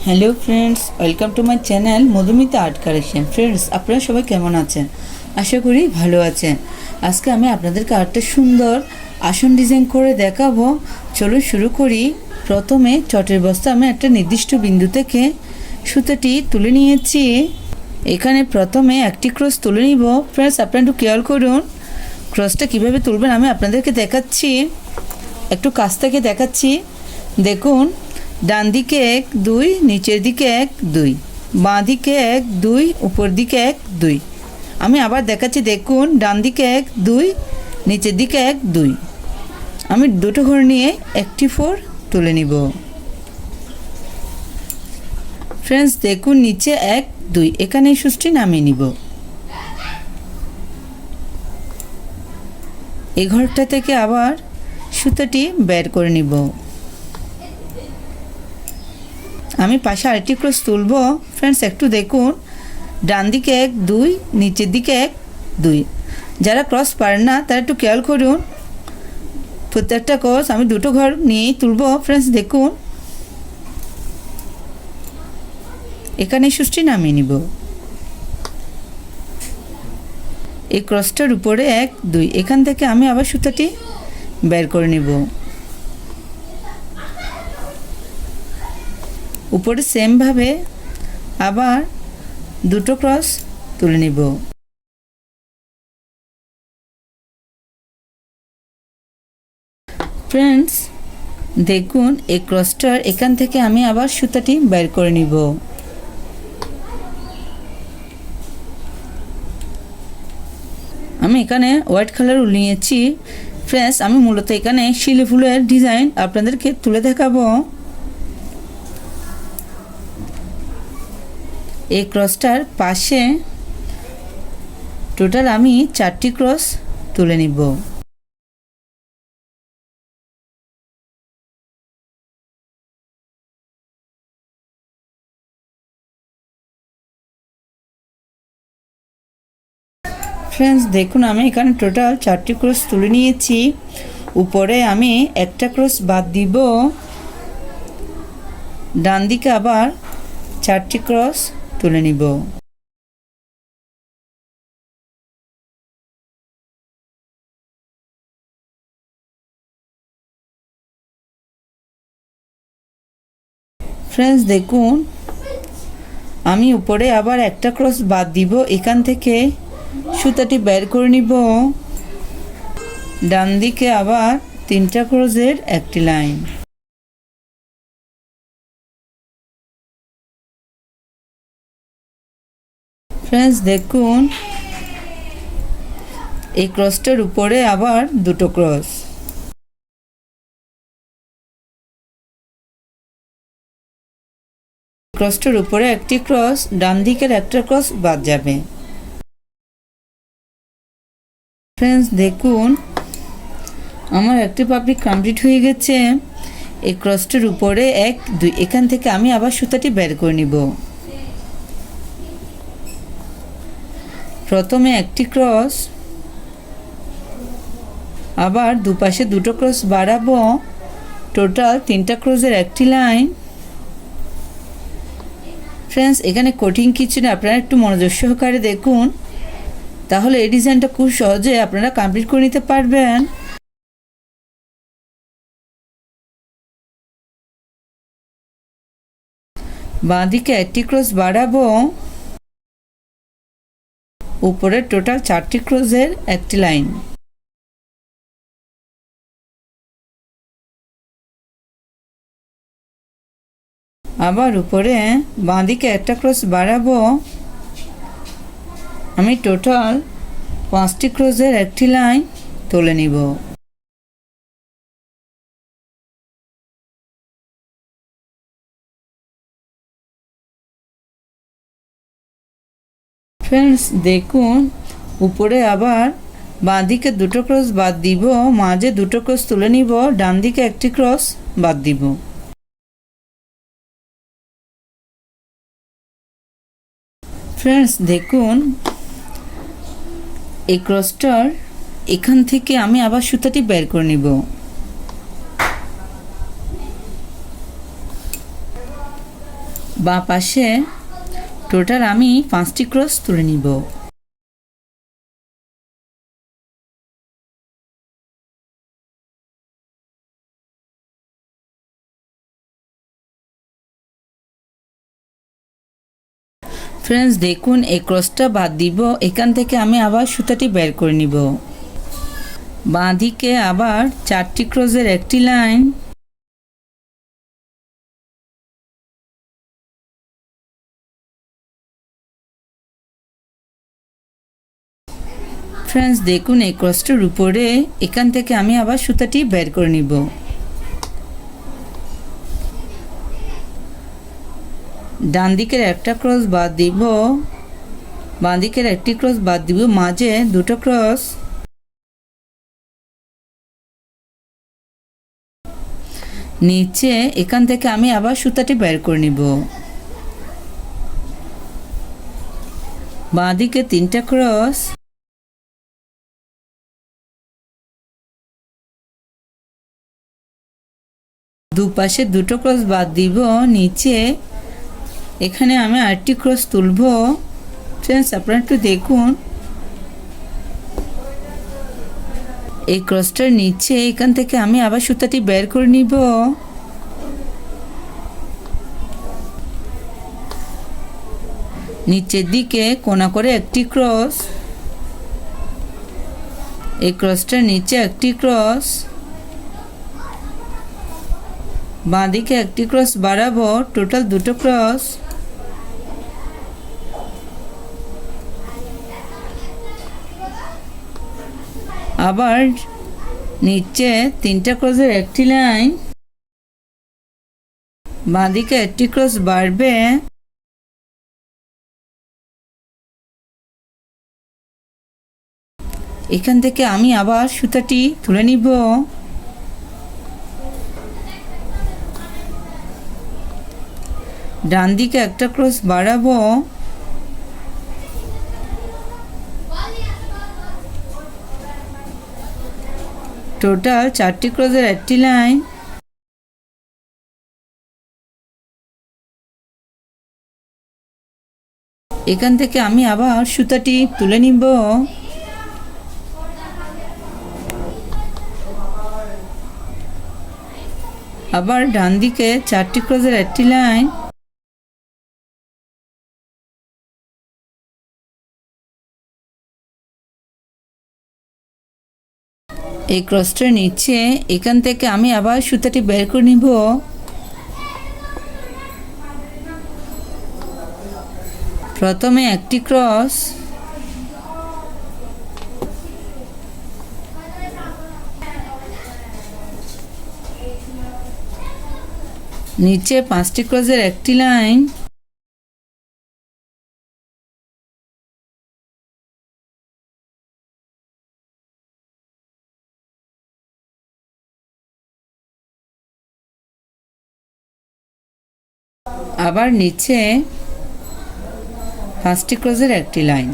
Hello friends, welcome to my channel Madhumita art collection. Friends, আপনারা সবাই কেমন আছেন? আশা করি ভালো আছেন। আজকে আমি আপনাদেরকে আরেকটা সুন্দর আসন ডিজাইন করে দেখাবো। চলুন শুরু করি। প্রথমে চটের বস্তা আমি একটা নির্দিষ্ট বিন্দু থেকে সুতাটি তুলে নিয়েছি। এখানে প্রথমে একটি ক্রস তুলে নিব। ফ্রেন্ডস, আপনারা একটু খেয়াল করুন ক্রসটা কীভাবে তুলবেন আমি আপনাদেরকে দেখাচ্ছি। একটু কাছ থেকে দেখাচ্ছি। দেখুন, ডান দিকে 1 2, নিচের দিকে 1 2, বাঁ দিকে 1 2, উপর দিকে 1 2। আমি আবার দেখাচ্ছি। দেখুন, ডান দিকে 1 2, নিচের দিকে 1 2। আমি দুটো ঘর নিয়ে একটি 4 তুলে নিব। ফ্রেন্ডস, দেখুন নিচে 1 2, এখানে এই সুচটি নামিয়ে নিব। এই ঘরটা থেকে আবার সুতাটি বের করে নিব। আমি পাশে আরেকটি ক্রস তুলব। ফ্রেন্ডস, একটু দেখুন, ডান দিকে 1 2, নিচের দিকে 1 2। যারা ক্রস পারেন না তারা একটু খেয়াল করুন। প্রত্যেকটা ক্রস আমি দুটো ঘর নিয়েই তুলব। ফ্রেন্ডস, দেখুন এখানে সুচটি নামিয়ে নিব। এই ক্রসটার উপরে 1 2, এখান থেকে আমি আবার সুতাটি বের করে নিব। উপরে সেমভাবে আবার দুটো ক্রস তুলে নিব। ফ্রেন্ডস, দেখুন এই ক্রসটার এখান থেকে আমি আবার সুতাটি বের করে নিব। আমি এখানে হোয়াইট কালার নিয়েছি। ফ্রেন্ডস, আমি মূলত এখানে শিলি ফুলের ডিজাইন আপনাদেরকে তুলে দেখাবো। এই ক্রসটার পাশে টোটাল আমি 4টি ক্রস তুলে নিব। ফ্রেন্ডস, দেখুন আমি এখানে টোটাল 4টি ক্রস তুলে নিয়েছি। উপরে আমি একটা ক্রস বাদ দিব। ডান দিকে আবার 4টি ক্রস তুলে নিব। ফ্রেন্ডস, দেখুন আমি উপরে আবার একটা ক্রস বাদ দিব। এখান থেকে সুতাটি বের করে নিব। ডান দিকে আবার 3টা ক্রসের একটি লাইন। ফ্রেন্ডস, দেখুন এই ক্রসটার উপরে আবার দুটো ক্রস। ক্রসটার উপরে একটি ক্রস, ডান দিকের একটা ক্রস বাদ যাবে। ফ্রেন্ডস, দেখুন আমার একটি পাপড়ি কমপ্লিট হয়ে গেছে। এই ক্রসটার উপরে 1 2, এখান থেকে আমি আবার সুতাটি বের করে নিব। প্রথমে একটি ক্রস, আবার দুপাশে দুটো ক্রস বাড়াবো। টোটাল 3টা ক্রসের একটি লাইন। ফ্রেন্ডস, এখানে কঠিন কিছু না, আপনারা একটু মনোযোগ সহকারে দেখুন, তাহলে এই ডিজাইনটা খুব সহজে আপনারা কমপ্লিট করে নিতে পারবেন। বাঁ দিকে একটি ক্রস বাড়াবো। উপরে টোটাল 4টি ক্রসের একটি লাইন। আবার উপরে বাঁ দিকে একটা ক্রস বাড়াবো। আমি টোটাল 5টি ক্রসের একটি লাইন তুলে নিব। ফ্রেন্ডস, দেখুন উপরে আবার বাঁ দিকে দুটো ক্রস বাদ দিব, মাঝে দুটো ক্রস তুলে নিব, ডান দিকে একটি ক্রস বাদ দিব। ফ্রেন্ডস, দেখুন এই ক্রসটার এখান থেকে আমি আবার সুতাটি বের করে নিব। বা পাশে টোটাল আমি 5টি ক্রস তুলে নিব। ফ্রেন্ডস দেখুন এই ক্রসটা বাদ দিব। এখান থেকে আমি আবার সুতাটি বের করে নিব। বাঁ দিকে আবার 4টি ক্রসের একটি লাইন, ফ্রেন্ডস দেখুন এই ক্রসটার উপরে এখান থেকে আমি আবার সুতাটি বের করে নিব। ডান দিকের একটা ক্রস বাদ দিব, বাঁ দিকের একটি ক্রস বাদ দিব, মাঝে দুটো ক্রস, নিচে এখান থেকে আমি আবার সুতাটি বের করে নিব। বাঁ দিকে 3টা ক্রস, দুপাশে দুটো ক্রস বাদ দিব, নিচে এখানে আমি আরেকটি ক্রস তুলব। ফ্রেন্ডস আপনারা একটু দেখুন এই ক্রসটার নিচে এখান থেকে আমি আবার সুতাটি বের করে নিব। নিচের দিকে কোণা করে একটি ক্রস, এই ক্রসটার নিচে একটি ক্রস, বাঁ দিকে একটি ক্রস বাড়াবো, টোটাল দুটো ক্রস, আবার নিচে 3টা ক্রসের একটি লাইন, বাঁ দিকে একটি ক্রস বাড়বে, এখান থেকে আমি আবার সুতাটি তুলে নিব। ডান দিকে একটা ক্রস বাড়াবো, টোটাল 4টি ক্রসের একটি লাইন, এখান থেকে আমি আবার সুতাটি তুলে নিব। আবার ডান দিকে 4টি ক্রসের একটি লাইন, এই ক্রসটার নিচে এখান থেকে আমি আবার সুতাটি বের করে নিব। প্রথমে একটি ক্রস, নিচে 5টি ক্রসের একটি লাইন, আবার নিচে 5টি ক্রসের একটি লাইন,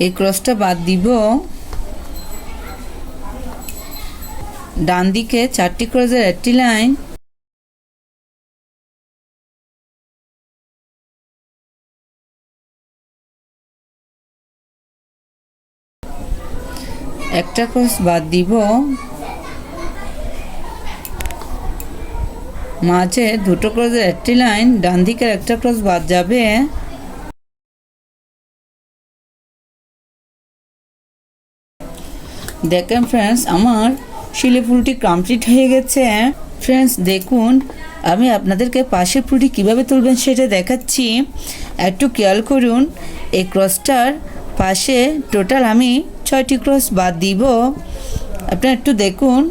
এই ক্রসটা বাদ দিব। ডান দিকে 4টি ক্রসের একটি লাইন, একটা ক্রস বাদ দিব, মাঝে দুটো ক্রসের একটি লাইন, ডান দিকের একটা ক্রস বাদ যাবে, দেখেন ফ্রেন্ডস আমার শিলে ফুলটি কমপ্লিট হয়ে গেছে। ফ্রেন্ডস দেখুন আমি আপনাদেরকে পাশের ফুলটি কীভাবে তুলবেন সেটা দেখাচ্ছি। একটু খেয়াল করুন এই ক্রসটার পাশে টোটাল আমি 6টি ক্রস বাদ দিব। আপনারা একটু দেখুন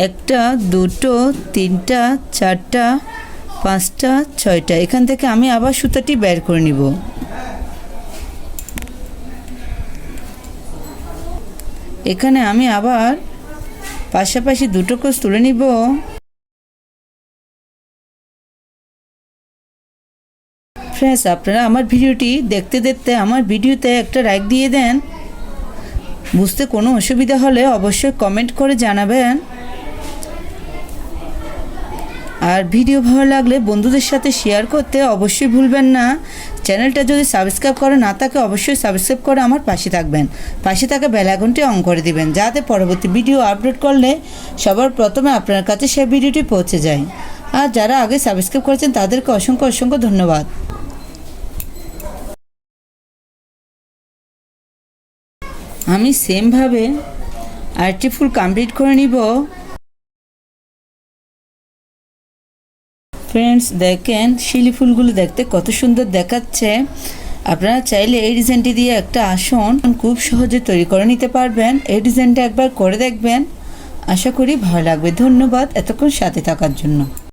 1টা 2টো 3টা 4টা 5টা 6টা, এখান থেকে আমি আবার সুতাটি বের করে নিব। এখানে আমি আবার পাশাপাশি দুটো ক্রস তুলে নিব। ফ্রেন্ডস, আপনারা আমার ভিডিওটি দেখতে দেখতে আমার ভিডিওতে একটা লাইক দিয়ে দেন। বুঝতে কোনো অসুবিধা হলে অবশ্যই কমেন্ট করে জানাবেন। আর ভিডিও ভালো লাগলে বন্ধুদের সাথে শেয়ার করতে অবশ্যই ভুলবেন না। চ্যানেলটা যদি সাবস্ক্রাইব করে না থাকে অবশ্যই সাবস্ক্রাইব করে আমার পাশে থাকবেন। পাশে থাকা বেল আইকনটি অন করে দিবেন, যাতে পরবর্তী ভিডিও আপলোড করলে সবার প্রথমে আপনার কাছে সেই ভিডিওটি পৌঁছে যায়। আর যারা আগে সাবস্ক্রাইব করেছেন তাদেরকে অসংখ্য অসংখ্য ধন্যবাদ। আমি সেমভাবে আরেকটি ফুল কমপ্লিট করে নিব। ফ্রেন্ডস, দেখেন শিলি ফুলগুলো দেখতে কত সুন্দর দেখাচ্ছে। আপনারা চাইলে এই ডিজাইনটি দিয়ে একটা আসন খুব সহজে তৈরি করে নিতে পারবেন। এই ডিজাইনটা একবার করে দেখবেন, আশা করি ভালো লাগবে। ধন্যবাদ এতক্ষণ সাথে থাকার জন্য।